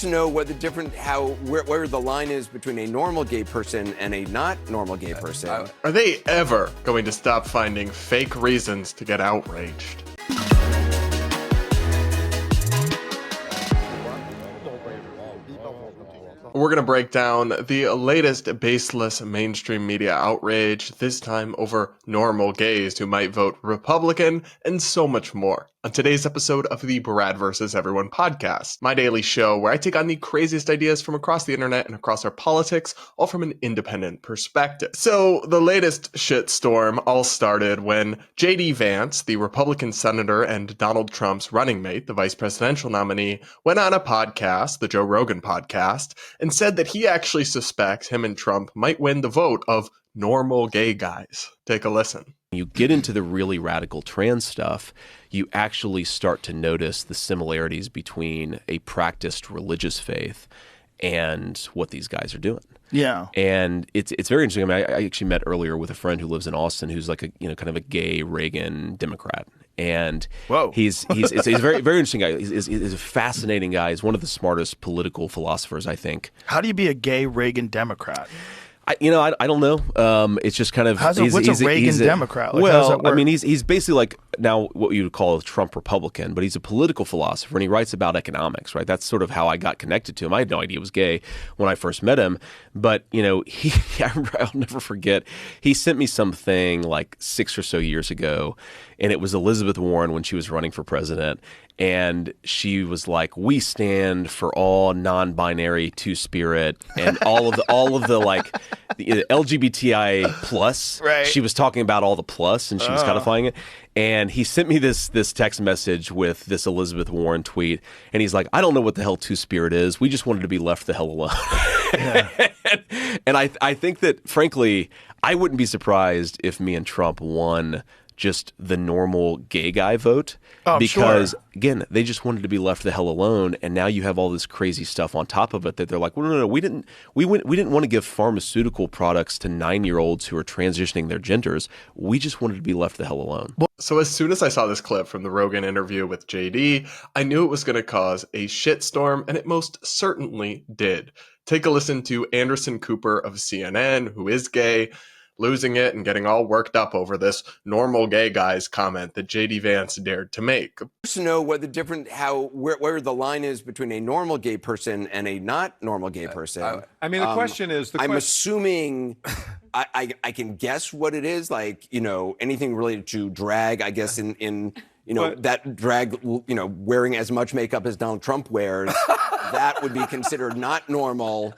To know what the where the line is between a normal gay person and a not normal gay person. Are they ever going to stop finding fake reasons to get outraged? We're going to break down the latest baseless mainstream media outrage, this time over normal gays who might vote Republican, and so much more. On today's episode of the Brad vs. Everyone podcast, my daily show where I take on the craziest ideas from across the internet and across our politics, all from an independent perspective. So the latest shitstorm all started when JD Vance, the Republican senator and Donald Trump's running mate, the vice presidential nominee, went on a podcast, the Joe Rogan podcast, and said that he actually suspects him and Trump might win the vote of normal gay guys. Take a listen. You get into the really radical trans stuff, you actually start to notice the similarities between a practiced religious faith and what these guys are doing. Yeah. And it's very interesting. I mean, I actually met earlier with a friend who lives in Austin who's like a kind of a gay Reagan Democrat. And he's a very, very interesting guy. He's a fascinating guy. He's one of the smartest political philosophers, I think. How do you be a gay Reagan Democrat? I don't know. It's just kind of what's a Reagan Democrat? Like, well, I mean, he's basically like now what you would call a Trump Republican, but he's a political philosopher and he writes about economics, right? That's sort of how I got connected to him. I had no idea he was gay when I first met him, but I'll never forget. He sent me something like 6 or so years ago, and it was Elizabeth Warren when she was running for president. And she was like, "We stand for all non-binary two-spirit and all of the like the LGBTI plus." Right. She was talking about all the plus, and she was codifying it. And he sent me this text message with this Elizabeth Warren tweet, and he's like, "I don't know what the hell two-spirit is. We just wanted to be left the hell alone." Yeah. And I think that, frankly, I wouldn't be surprised if me and Trump won just the normal gay guy vote, because again, they just wanted to be left the hell alone, and now you have all this crazy stuff on top of it that they're like, well, no, we didn't want to give pharmaceutical products to 9-year-olds who are transitioning their genders. We just wanted to be left the hell alone. So as soon as I saw this clip from the Rogan interview with JD, I knew it was going to cause a shitstorm, and it most certainly did. Take a listen to Anderson Cooper of CNN, who is gay, losing it and getting all worked up over this normal gay guy's comment that JD Vance dared to make. To know what the where the line is between a normal gay person and a not normal gay person. I mean, the question is, I'm assuming I can guess what it is, like, anything related to drag, I guess, in that drag, wearing as much makeup as Donald Trump wears, that would be considered not normal.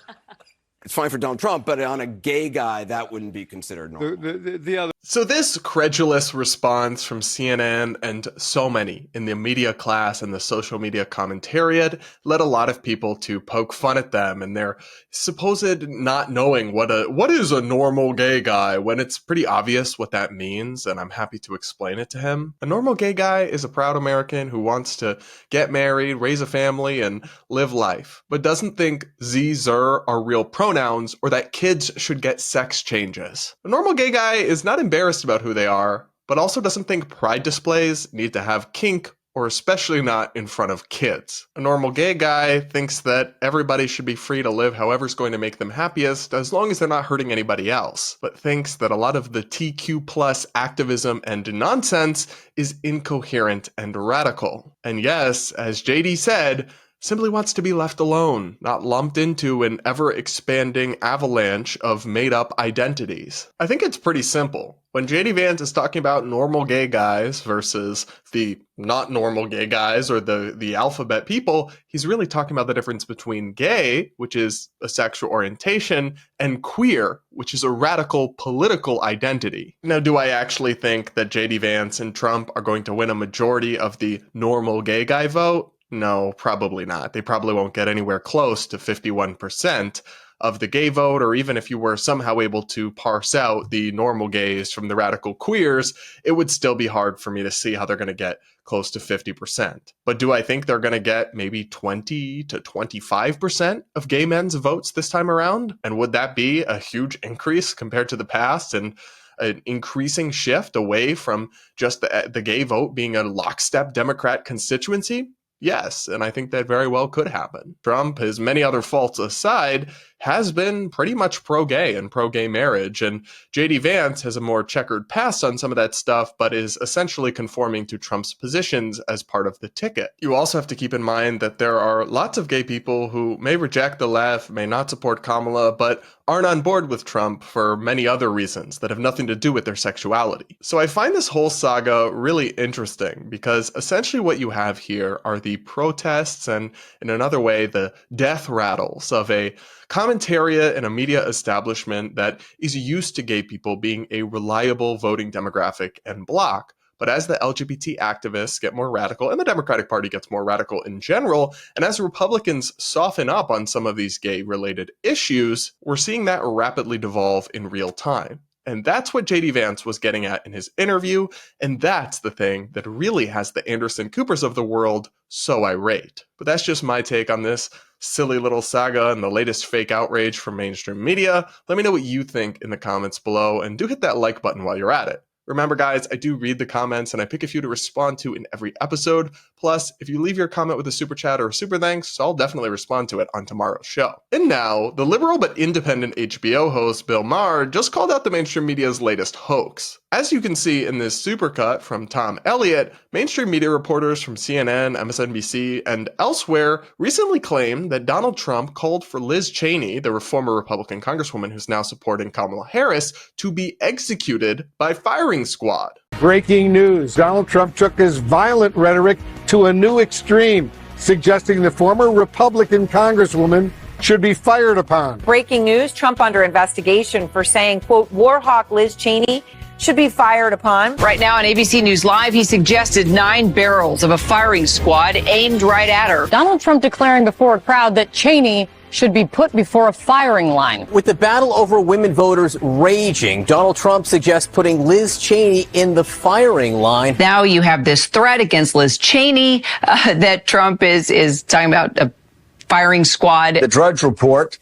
It's fine for Donald Trump, but on a gay guy, that wouldn't be considered normal. So this credulous response from CNN and so many in the media class and the social media commentariat led a lot of people to poke fun at them and their supposed not knowing what is a normal gay guy, when it's pretty obvious what that means, and I'm happy to explain it to him. A normal gay guy is a proud American who wants to get married, raise a family, and live life, but doesn't think zer are real pronouns or that kids should get sex changes. A normal gay guy is not embarrassed about who they are, but also doesn't think pride displays need to have kink, or especially not in front of kids. A normal gay guy thinks that everybody should be free to live however's going to make them happiest, as long as they're not hurting anybody else, but thinks that a lot of the TQ plus activism and nonsense is incoherent and radical. And yes, as JD said, simply wants to be left alone, not lumped into an ever-expanding avalanche of made-up identities. I think it's pretty simple. When JD Vance is talking about normal gay guys versus the not normal gay guys or the alphabet people, he's really talking about the difference between gay, which is a sexual orientation, and queer, which is a radical political identity. Now, do I actually think that JD Vance and Trump are going to win a majority of the normal gay guy vote? No, probably not. They probably won't get anywhere close to 51% of the gay vote, or even if you were somehow able to parse out the normal gays from the radical queers, it would still be hard for me to see how they're going to get close to 50%. But do I think they're going to get maybe 20 to 25% of gay men's votes this time around? And would that be a huge increase compared to the past and an increasing shift away from just the gay vote being a lockstep Democrat constituency? Yes, and I think that very well could happen. Trump, his many other faults aside, has been pretty much pro-gay and pro-gay marriage, and JD Vance has a more checkered past on some of that stuff, but is essentially conforming to Trump's positions as part of the ticket. You also have to keep in mind that there are lots of gay people who may reject the left, may not support Kamala, but aren't on board with Trump for many other reasons that have nothing to do with their sexuality. So I find this whole saga really interesting because essentially what you have here are the protests and, in another way, the death rattles of a commentariat and a media establishment that is used to gay people being a reliable voting demographic and bloc. But as the LGBT activists get more radical, and the Democratic Party gets more radical in general, and as Republicans soften up on some of these gay-related issues, we're seeing that rapidly devolve in real time. And that's what JD Vance was getting at in his interview, and that's the thing that really has the Anderson Coopers of the world so irate. But that's just my take on this silly little saga and the latest fake outrage from mainstream media. Let me know what you think in the comments below, and do hit that like button while you're at it. Remember, guys, I do read the comments and I pick a few to respond to in every episode. Plus, if you leave your comment with a super chat or a super thanks, I'll definitely respond to it on tomorrow's show. And now, the liberal but independent HBO host Bill Maher just called out the mainstream media's latest hoax. As you can see in this supercut from Tom Elliott, mainstream media reporters from CNN, MSNBC, and elsewhere recently claimed that Donald Trump called for Liz Cheney, the former Republican congresswoman who's now supporting Kamala Harris, to be executed by firing squad. Breaking news. Donald Trump took his violent rhetoric to a new extreme, suggesting the former Republican congresswoman should be fired upon. Breaking news. Trump under investigation for saying, quote, war hawk Liz Cheney should be fired upon. Right now on ABC News Live, he suggested 9 barrels of a firing squad aimed right at her. Donald Trump declaring before a crowd that Cheney should be put before a firing line. With the battle over women voters raging, Donald Trump suggests putting Liz Cheney in the firing line. Now you have this threat against Liz Cheney that Trump is talking about a firing squad. The Drudge Report,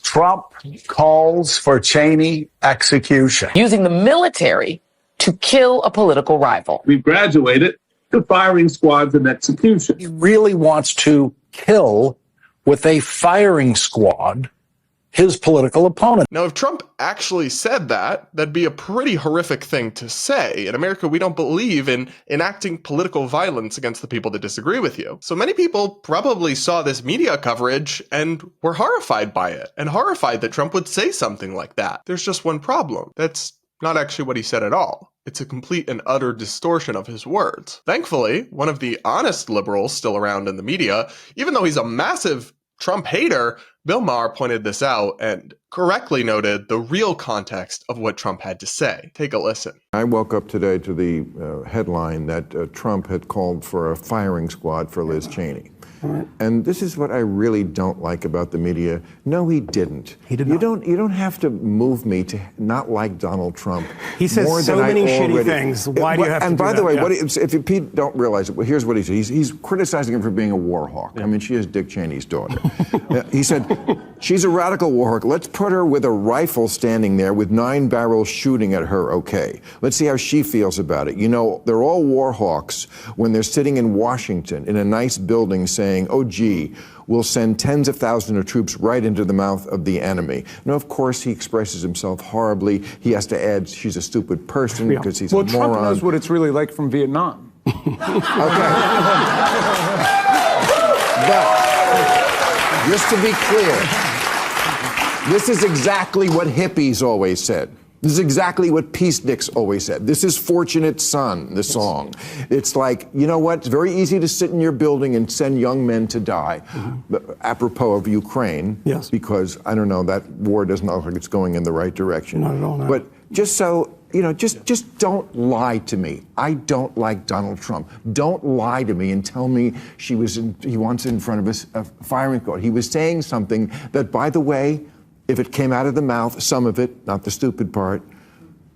Trump calls for Cheney execution. Using the military to kill a political rival. We've graduated to firing squads and execution. He really wants to kill with a firing squad his political opponent. Now, if Trump actually said that, that'd be a pretty horrific thing to say. In America, we don't believe in enacting political violence against the people that disagree with you. So many people probably saw this media coverage and were horrified by it, and horrified that Trump would say something like that. There's just one problem. That's not actually what he said at all. It's a complete and utter distortion of his words. Thankfully, one of the honest liberals still around in the media, even though he's a massive Trump hater, Bill Maher pointed this out and correctly noted the real context of what Trump had to say. Take a listen. I woke up today to the headline that Trump had called for a firing squad for Liz Cheney. And this is what I really don't like about the media. No, he didn't. He did not. You don't have to move me to not like Donald Trump. He says more so than many I shitty already, things. Why do you have to do that? And by the way, if you Pete don't realize it, well, here's what he said. He's criticizing him for being a war hawk. Yeah. I mean, she is Dick Cheney's daughter. He said, she's a radical war hawk. Let's put her with a rifle standing there with 9 barrels shooting at her, okay. Let's see how she feels about it. You know, they're all war hawks when they're sitting in Washington in a nice building saying, oh, gee, we'll send tens of thousands of troops right into the mouth of the enemy. Now, of course, he expresses himself horribly. He has to add, she's a stupid person because he's a moron. Well, Trump knows what it's really like from Vietnam. Okay. But, just to be clear, this is exactly what hippies always said. This is exactly what peaceniks always said. This is Fortunate Son, the song. It's like, you know what? It's very easy to sit in your building and send young men to die. Apropos of Ukraine. Yes. Because, I don't know, that war doesn't look like it's going in the right direction. Not at all, no. But just so, you know, just don't lie to me. I don't like Donald Trump. Don't lie to me and tell me he wants in front of a firing squad. He was saying something that, by the way, if it came out of the mouth, some of it, not the stupid part,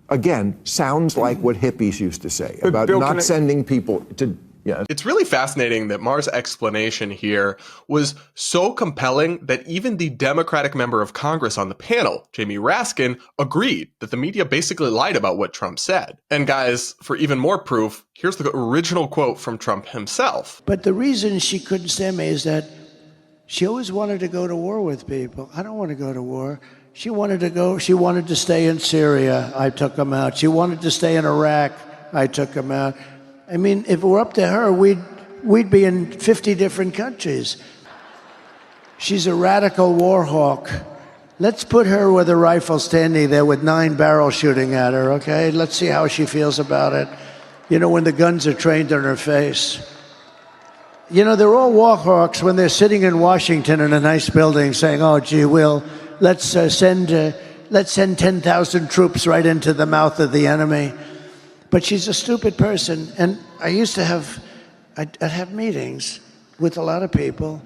again, sounds like what hippies used to say about Bill, not sending people to, Yeah. It's really fascinating that Maher's explanation here was so compelling that even the Democratic member of Congress on the panel, Jamie Raskin, agreed that the media basically lied about what Trump said. And guys, for even more proof, here's the original quote from Trump himself. But the reason she couldn't stand me is that she always wanted to go to war with people. I don't want to go to war. She wanted to stay in Syria. I took them out. She wanted to stay in Iraq. I took them out. I mean, if it were up to her, we'd be in 50 different countries. She's a radical war hawk. Let's put her with a rifle standing there with 9 barrels shooting at her, okay? Let's see how she feels about it. You know, when the guns are trained on her face. You know, they're all war hawks when they're sitting in Washington in a nice building saying, oh, gee, let's send 10,000 troops right into the mouth of the enemy. But she's a stupid person. And I'd have meetings with a lot of people,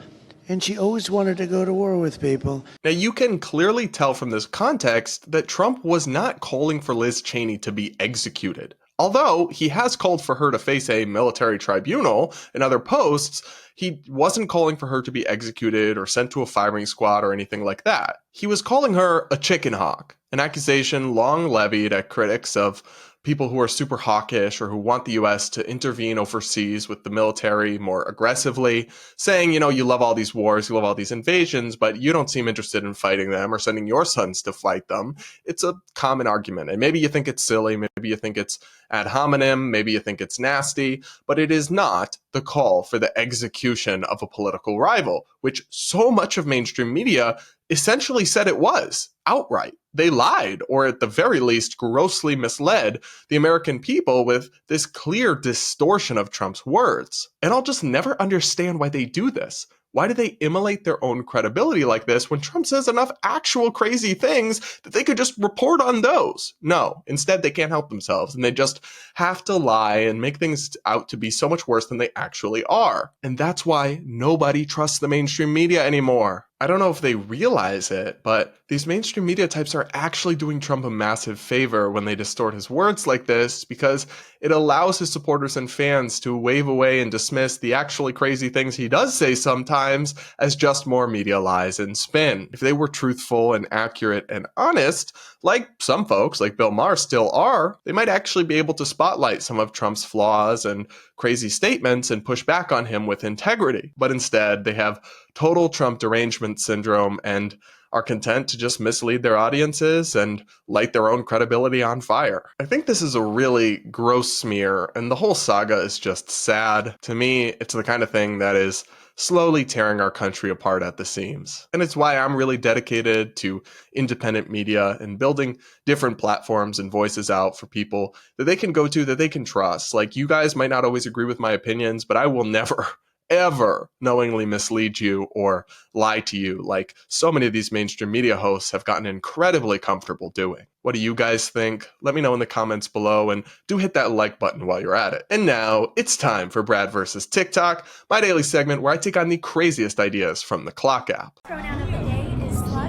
and she always wanted to go to war with people. Now, you can clearly tell from this context that Trump was not calling for Liz Cheney to be executed. Although he has called for her to face a military tribunal in other posts, he wasn't calling for her to be executed or sent to a firing squad or anything like that. He was calling her a chicken hawk, an accusation long levied at critics of people who are super hawkish or who want the U.S. to intervene overseas with the military more aggressively, saying, you know, you love all these wars, you love all these invasions, but you don't seem interested in fighting them or sending your sons to fight them. It's a common argument. And maybe you think it's silly, maybe you think it's ad hominem, maybe you think it's nasty, but it is not the call for the execution of a political rival, which so much of mainstream media essentially said it was outright. They lied, or at the very least grossly misled the American people with this clear distortion of Trump's words. And I'll just never understand why they do this. Why do they immolate their own credibility like this when Trump says enough actual crazy things that they could just report on those? No, instead they can't help themselves and they just have to lie and make things out to be so much worse than they actually are. And that's why nobody trusts the mainstream media anymore. I don't know if they realize it, but these mainstream media types are actually doing Trump a massive favor when they distort his words like this, because it allows his supporters and fans to wave away and dismiss the actually crazy things he does say sometimes as just more media lies and spin. If they were truthful and accurate and honest, like some folks, like Bill Maher, still are, they might actually be able to spotlight some of Trump's flaws and crazy statements and push back on him with integrity. But instead, they have total Trump derangement syndrome and are content to just mislead their audiences and light their own credibility on fire. I think this is a really gross smear, and the whole saga is just sad. To me, it's the kind of thing that is slowly tearing our country apart at the seams. And it's why I'm really dedicated to independent media and building different platforms and voices out for people that they can go to, that they can trust. Like, you guys might not always agree with my opinions, but I will never ever knowingly mislead you or lie to you like so many of these mainstream media hosts have gotten incredibly comfortable doing. What do you guys think? Let me know in the comments below, and do hit that like button while you're at it. And now it's time for Brad versus TikTok, my daily segment where I take on the craziest ideas from the Clock app. Pronoun of the day is slug.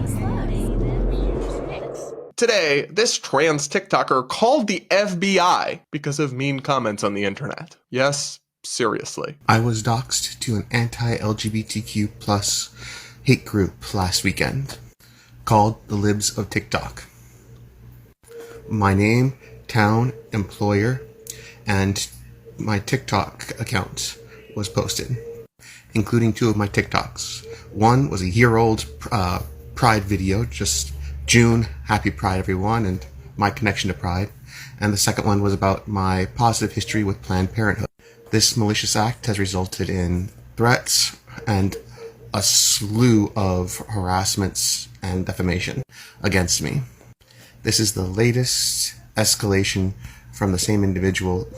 Today, this trans TikToker called the FBI because of mean comments on the internet. Yes, seriously. I was doxxed to an anti-LGBTQ plus hate group last weekend called the Libs of TikTok. My name, town, employer, and my TikTok account was posted, including 2 of my TikToks. One was a year-old Pride video, just June, happy Pride everyone, and my connection to Pride. And the second one was about my positive history with Planned Parenthood. This malicious act has resulted in threats and a slew of harassments and defamation against me. This is the latest escalation from the same individual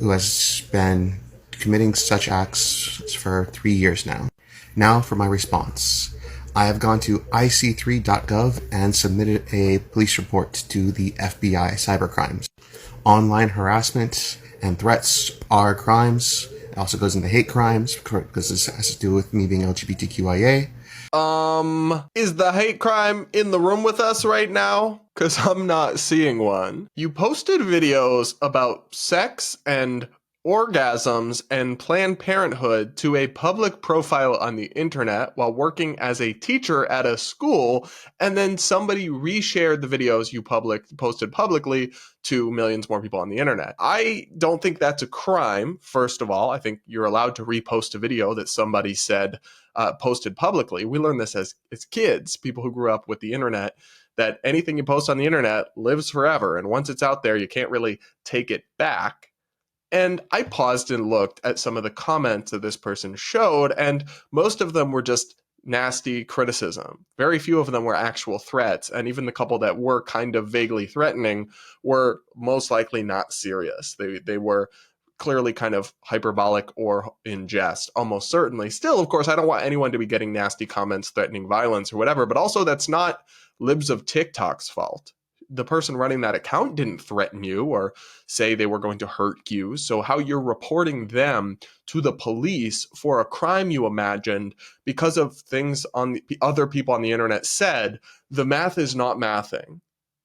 who has been committing such acts for 3 years now. Now for my response. I have gone to ic3.gov and submitted a police report to the FBI cybercrimes. Online harassment and threats are crimes. It also goes into hate crimes because this has to do with me being LGBTQIA. Is the hate crime in the room with us right now? Because I'm not seeing one. You posted videos about sex and orgasms and Planned Parenthood to a public profile on the internet while working as a teacher at a school, and then somebody reshared the videos you posted publicly to millions more people on the internet. I don't think that's a crime, first of all. I think you're allowed to repost a video that somebody said posted publicly. We learned this as kids, people who grew up with the internet, that anything you post on the internet lives forever, and once it's out there, you can't really take it back. And I paused and looked at some of the comments that this person showed, and most of them were just nasty criticism. Very few of them were actual threats, and even the couple that were kind of vaguely threatening were most likely not serious. They were clearly kind of hyperbolic or in jest, almost certainly. Still, of course, I don't want anyone to be getting nasty comments threatening violence or whatever, but also that's not Libs of TikTok's fault. The person running that account didn't threaten you or say they were going to hurt you. So how you're reporting them to the police for a crime you imagined because of things on the other people on the internet said, the math is not mathing.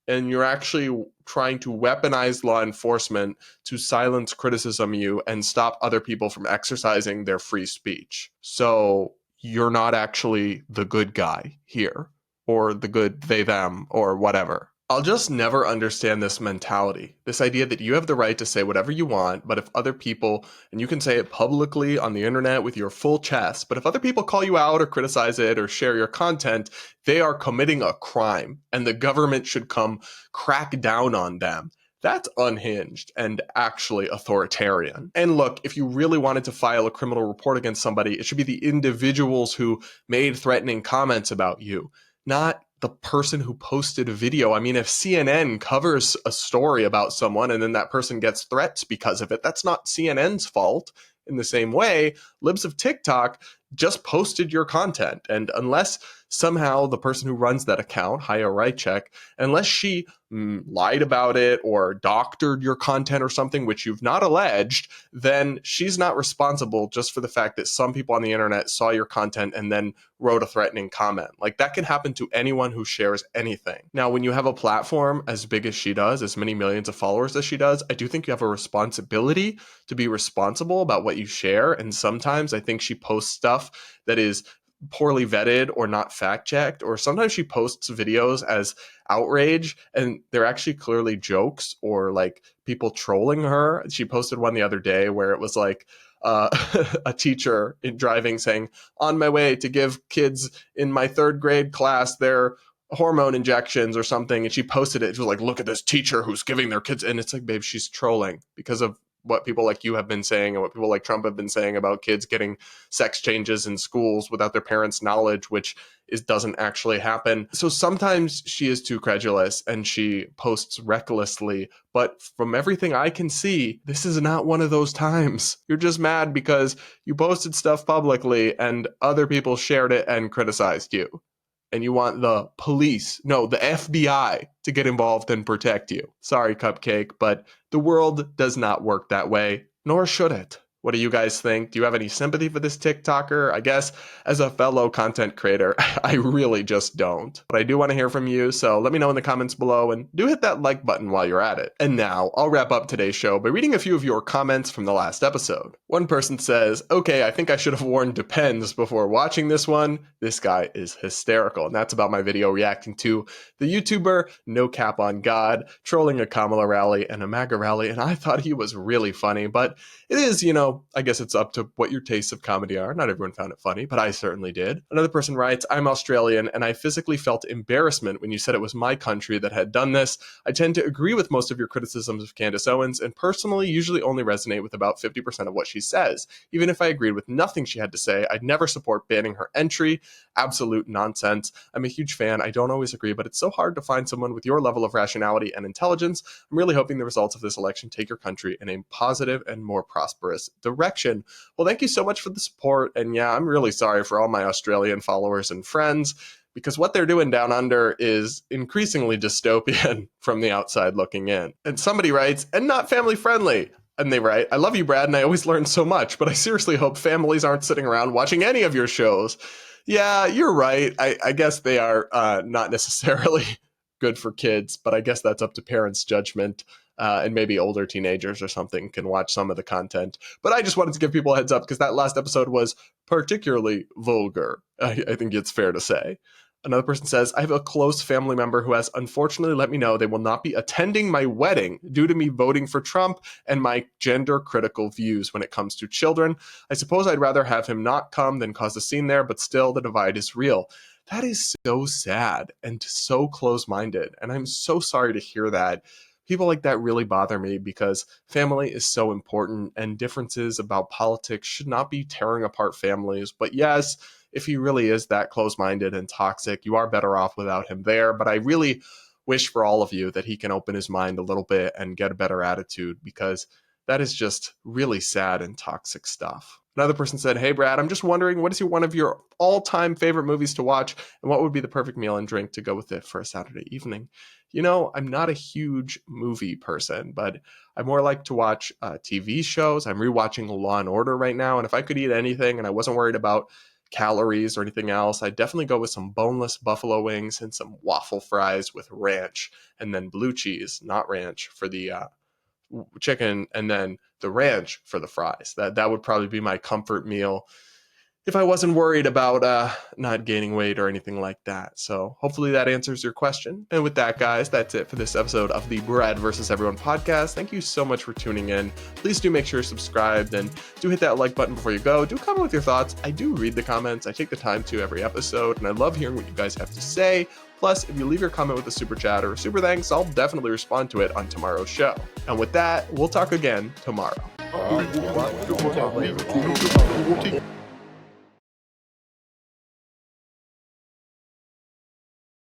And you're actually trying to weaponize law enforcement to silence criticism you and stop other people from exercising their free speech. So you're not actually the good guy here, or the good they, them, or whatever. I'll just never understand this mentality, this idea that you have the right to say whatever you want, but if other people, and you can say it publicly on the internet with your full chest, but if other people call you out or criticize it or share your content, they are committing a crime and the government should come crack down on them. That's unhinged and actually authoritarian. And look, if you really wanted to file a criminal report against somebody, it should be the individuals who made threatening comments about you, not the person who posted a video. I mean, if CNN covers a story about someone and then that person gets threats because of it, that's not CNN's fault. In the same way, Libs of TikTok just posted your content. And unless somehow the person who runs that account, Haya Rychek, unless she lied about it or doctored your content or something, which you've not alleged, then she's not responsible just for the fact that some people on the internet saw your content and then wrote a threatening comment. Like, that can happen to anyone who shares anything. Now, when you have a platform as big as she does, as many millions of followers as she does, I do think you have a responsibility to be responsible about what you share. And sometimes I think she posts stuff that is poorly vetted or not fact checked, or sometimes she posts videos as outrage and they're actually clearly jokes or like people trolling her. She posted one the other day where it was like a teacher in driving saying, on my way to give kids in my third grade class their hormone injections or something, and she posted it. It was like, look at this teacher who's giving their kids, and it's like, babe, she's trolling because of what people like you have been saying and what people like Trump have been saying about kids getting sex changes in schools without their parents' knowledge, which doesn't actually happen. So sometimes she is too credulous and she posts recklessly. But from everything I can see, this is not one of those times. You're just mad because you posted stuff publicly and other people shared it and criticized you. And you want the police, no, the FBI to get involved and protect you. Sorry, Cupcake, but the world does not work that way, nor should it. What do you guys think? Do you have any sympathy for this TikToker? I guess as a fellow content creator, I really just don't. But I do want to hear from you, so let me know in the comments below and do hit that like button while you're at it. And now I'll wrap up today's show by reading a few of your comments from the last episode. One person says, okay, I think I should have worn Depends before watching this one. This guy is hysterical. And that's about my video reacting to the YouTuber No Cap on God trolling a Kamala rally and a MAGA rally. And I thought he was really funny, but it is, I guess it's up to what your tastes of comedy are. Not everyone found it funny, but I certainly did. Another person writes, I'm Australian and I physically felt embarrassment when you said it was my country that had done this. I tend to agree with most of your criticisms of Candace Owens and personally usually only resonate with about 50% of what she says. Even if I agreed with nothing she had to say, I'd never support banning her entry. Absolute nonsense. I'm a huge fan. I don't always agree, but it's so hard to find someone with your level of rationality and intelligence. I'm really hoping the results of this election take your country in a positive and more prosperous direction. Well, thank you so much for the support. And yeah, I'm really sorry for all my Australian followers and friends, because what they're doing down under is increasingly dystopian from the outside looking in. And somebody writes, and not family friendly. And they write, I love you, Brad, and I always learn so much, but I seriously hope families aren't sitting around watching any of your shows. Yeah, you're right. I guess they are not necessarily good for kids, but I guess that's up to parents' judgment. and maybe older teenagers or something can watch some of the content. But I just wanted to give people a heads up because that last episode was particularly vulgar, I think it's fair to say. Another person says, I have a close family member who has unfortunately let me know they will not be attending my wedding due to me voting for Trump and my gender critical views when it comes to children. I suppose I'd rather have him not come than cause a scene there, but still the divide is real. That is so sad and so close-minded. And I'm so sorry to hear that. People like that really bother me because family is so important and differences about politics should not be tearing apart families. But yes, if he really is that close-minded and toxic, you are better off without him there. But I really wish for all of you that he can open his mind a little bit and get a better attitude because that is just really sad and toxic stuff. Another person said, hey, Brad, I'm just wondering, what is one of your all-time favorite movies to watch and what would be the perfect meal and drink to go with it for a Saturday evening? You know, I'm not a huge movie person, but I more like to watch TV shows. I'm rewatching Law and Order right now, and if I could eat anything and I wasn't worried about calories or anything else, I'd definitely go with some boneless buffalo wings and some waffle fries with ranch and then blue cheese, not ranch, for the chicken, and then the ranch for the fries. That would probably be my comfort meal if I wasn't worried about not gaining weight or anything like that. So hopefully that answers your question. And with that, guys, that's it for this episode of the Brad vs. Everyone podcast. Thank you so much for tuning in. Please do make sure you're subscribed and do hit that like button before you go. Do comment with your thoughts. I do read the comments. I take the time to every episode, and I love hearing what you guys have to say. Plus, if you leave your comment with a super chat or a super thanks, I'll definitely respond to it on tomorrow's show. And with that, we'll talk again tomorrow.